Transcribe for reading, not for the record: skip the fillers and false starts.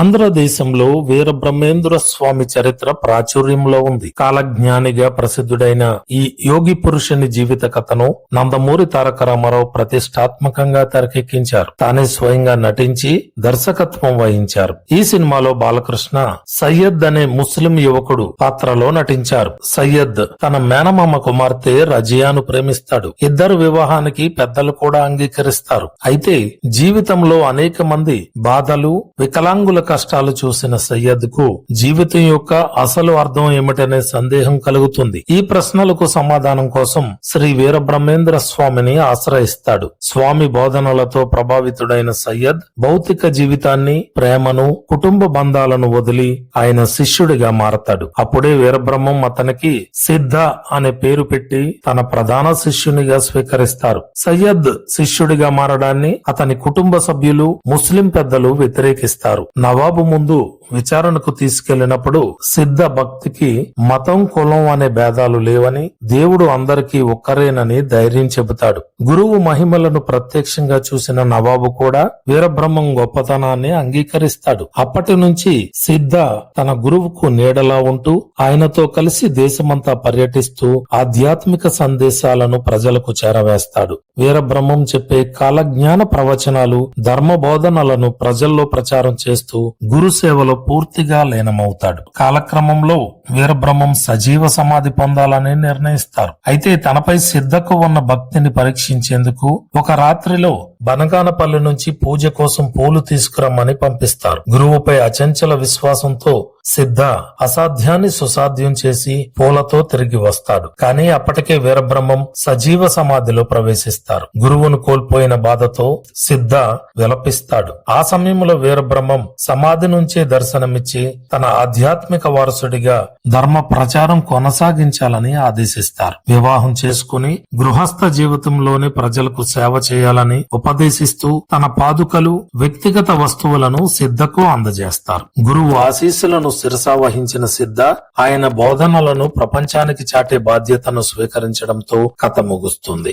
ఆంధ్రదేశంలో వీరబ్రహ్మేంద్ర స్వామి చరిత్ర ప్రాచుర్యంలో ఉంది. కాలజ్ఞానిగా ప్రసిద్ధుడైన ఈ యోగి పురుషుని జీవిత కథను నందమూరి తారక రామారావు ప్రతిష్టాత్మకంగా తెరకెక్కించారు. తానే స్వయంగా నటించి దర్శకత్వం వహించారు. ఈ సినిమాలో బాలకృష్ణ సయ్యద్ అనే ముస్లిం యువకుడు పాత్రలో నటించారు. సయ్యద్ తన మేనమామ కుమార్తె రజియాను ప్రేమిస్తాడు. ఇద్దరు వివాహానికి పెద్దలు కూడా అంగీకరిస్తారు. అయితే జీవితంలో అనేక మంది బాధలు, వికలాంగుల కష్టాలు చూసిన సయ్యద్ కు జీవితం యొక్క అసలు అర్థం ఏమిటనే సందేహం కలుగుతుంది. ఈ ప్రశ్నలకు సమాధానం కోసం శ్రీ వీరబ్రహ్మేంద్ర స్వామిని ఆశ్రయిస్తాడు. స్వామి బోధనలతో ప్రభావితుడైన సయ్యద్ భౌతిక జీవితాన్ని, ప్రేమను, కుటుంబ బంధాలను వదిలి ఆయన శిష్యుడిగా మారతాడు. అప్పుడే వీరబ్రహ్మం అతనికి సిద్ధ అనే పేరు పెట్టి తన ప్రధాన శిష్యునిగా స్వీకరిస్తారు. సయ్యద్ శిష్యుడిగా మారడాన్ని అతని కుటుంబ సభ్యులు, ముస్లిం పెద్దలు వ్యతిరేకిస్తారు. నవాబు ముందు విచారణకు తీసుకెళ్లినప్పుడు సిద్ధ భక్తికి మతం, కులం అనే భేదాలు లేవని, దేవుడు అందరికీ ఒక్కరేనని ధైర్యం చెబుతాడు. గురువు మహిమలను ప్రత్యక్షంగా చూసిన నవాబు కూడా వీరబ్రహ్మం గొప్పతనాన్ని అంగీకరిస్తాడు. అప్పటి నుంచి సిద్ధ తన గురువుకు నీడలా ఉంటూ ఆయనతో కలిసి దేశమంతా పర్యటిస్తూ ఆధ్యాత్మిక సందేశాలను ప్రజలకు చేరవేస్తాడు. వీరబ్రహ్మం చెప్పే కాలజ్ఞాన ప్రవచనాలు, ధర్మ బోధనలను ప్రజల్లో ప్రచారం చేస్తూ గురు సేవలో పూర్తిగా లీనమవుతాడు. కాలక్రమంలో వీరబ్రహ్మం సజీవ సమాధి పొందాలని నిర్ణయిస్తారు. అయితే తనపై సిద్ధకు ఉన్న భక్తిని పరీక్షించేందుకు ఒక రాత్రిలో బనగానపల్లి నుంచి పూజ కోసం పూలు తీసుకురమ్మని పంపిస్తారు. గురువుపై అచంచల విశ్వాసంతో సిద్ధ అసాధ్యాన్ని సుసాధ్యం చేసి పూలతో తిరిగి వస్తాడు. కానీ అప్పటికే వీరబ్రహ్మం సజీవ సమాధిలో ప్రవేశిస్తారు. గురువును కోల్పోయిన బాధతో సిద్ధ విలపిస్తాడు. ఆ సమయంలో వీరబ్రహ్మం సమాధి నుంచే దర్శనమిచ్చి తన ఆధ్యాత్మిక వారసుడిగా ధర్మ ప్రచారం కొనసాగించాలని ఆదేశిస్తారు. వివాహం చేసుకుని గృహస్థ జీవితంలోని ప్రజలకు సేవ చేయాలని ఉపదేశిస్తూ తన పాదుకలు, వ్యక్తిగత వస్తువులను సిద్ధకు అందజేస్తారు. గురువు ఆశీస్సులను శిరసా వహించిన సిద్ధ ఆయన బోధనలను ప్రపంచానికి చాటే బాధ్యతను స్వీకరించడంతో కథ ముగుస్తుంది.